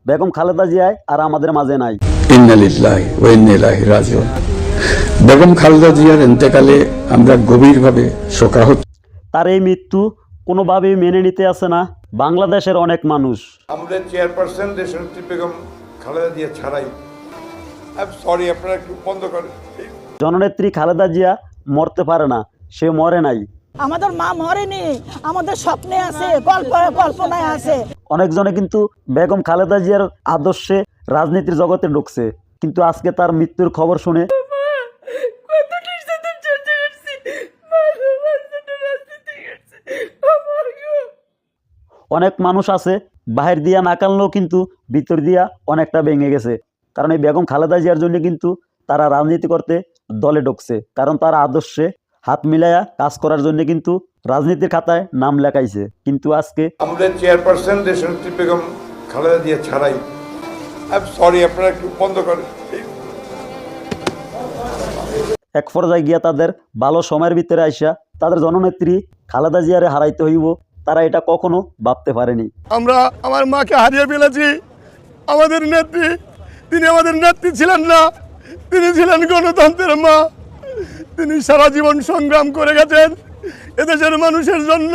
বেগম খালেদা জিয়া আর আমাদের মাঝে নাই। ইন্না লিল্লাহি ওয়া ইন্না ইলাইহি রাজিউন। বেগম খালেদা জিয়ার ইন্তেকালে আমরা গভীরভাবে শোকাহত। তার এই মৃত্যু কোনোভাবেই মেনে নিতে আসে না বাংলাদেশের অনেক মানুষ। আমাদের চেয়ারপারসন দেশনেত্রী বেগম খালেদা জিয়া ছাড়াই সরি আপনারা একটু বন্ধ করেন। জননেত্রী খালেদা জিয়া মরতে পারে না, সে মরে নাই। আমাদের মা মরেনি, আমাদের স্বপ্নে আছে, কল্পনায় আছে। অনেকজনে কিন্তু বেগম খালেদা জিয়ার আদর্শে রাজনীতির জগতে ঢুকছে, কিন্তু আজকে তার মৃত্যুর খবর শুনে অনেক মানুষ আছে বাহির দিয়া না কানলেও কিন্তু ভিতর দিয়া অনেকটা ভেঙে গেছে। কারণ এই বেগম খালেদা জিয়ার জন্য কিন্তু তারা রাজনীতি করতে দলে ঢুকছে, কারণ তারা আদর্শে হাত মিলাইয়া কাজ করার জন্য কিন্তু রাজনীতির খাতায় নাম লেখাইছে। কিন্তু আজকে আমাদের চেয়ারপারসন দেশনেত্রী বেগম খালেদা জিয়া ছাড়াই সরি আপনারা একটু বন্ধ করেন। এক পর্যায়ে গিয়া তাদের ভালো সময়ের ভিতরে আইসা তাদের জননেত্রী খালেদা জিয়ারে হারাইতে হইব, তারা এটা কখনো ভাবতে পারেনি। আমরা আমার মাকে হারিয়ে ফেলেছি। আমাদের নেত্রী, তিনি আমাদের নেত্রী ছিলেন না, তিনি ছিলেন গণতন্ত্রের মা। তিনি সারা জীবন সংগ্রাম করে গেছেন এদেশের মানুষের জন্য।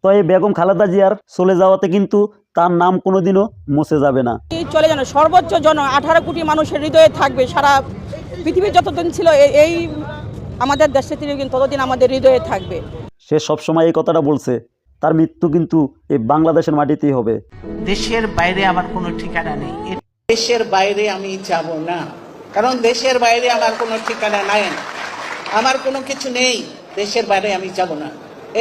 তো এই বেগম খালেদা জিয়ার চলে যাওয়াতে কিন্তু তার নাম কোনোদিনও মুছে যাবে না। চলে যান সর্বোচ্চ 18 কোটি মানুষের হৃদয়ে থাকবে। সারা পৃথিবীর যতদিন ছিল এই আমাদের দেশে তিনি কিন্তু ততদিন আমাদের হৃদয়ে থাকবে। সে সবসময় এই কথাটা বলছে, তার মৃত্যু কিন্তু এই বাংলাদেশের মাটিতেই হবে। দেশের বাইরে আমার কোনো ঠিকানা নেই। দেশের বাইরে আমি যাব না, কারণ দেশের বাইরে আমার কোনো ঠিকানা নাই, আমার কোনো কিছু নেই। দেশের বাইরে আমি যাব না,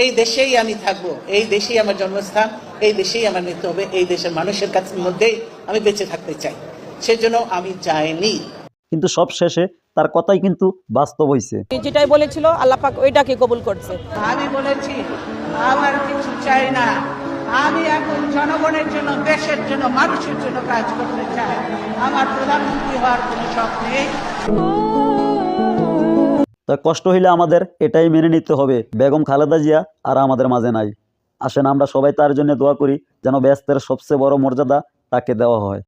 এই দেশেই আমি থাকবো, এই দেশেই আমার জন্মস্থান, এই দেশেই আমার মৃত্যু হবে, এই দেশের মানুষের কাছে মধ্যেই আমি বেঁচে থাকতে চাই, সেজন্য আমি যাইনি। কিন্তু সব শেষে তার কথাই কিন্তু বাস্তব হয়েছে। যেটাই বলেছিল আল্লাহ পাক ওইটাকে কবুল করছে। আমি বলেছি আমার কিছু চাই না, আমি এখন জনগণের জন্য, দেশের জন্য, মানুষের জন্য কাজ করতে চাই। আমার প্রধানমন্ত্রী হওয়ার কোনো শখ নেই। তা কষ্ট হইলে আমাদের এটাই মেনে নিতে হবে, বেগম খালেদা জিয়া আর আমাদের মাঝে নাই। আসেন আমরা সবাই তার জন্য দোয়া করি যেন ব্যস্তের সবচেয়ে বড় মর্যাদা তাকে দেওয়া হয়।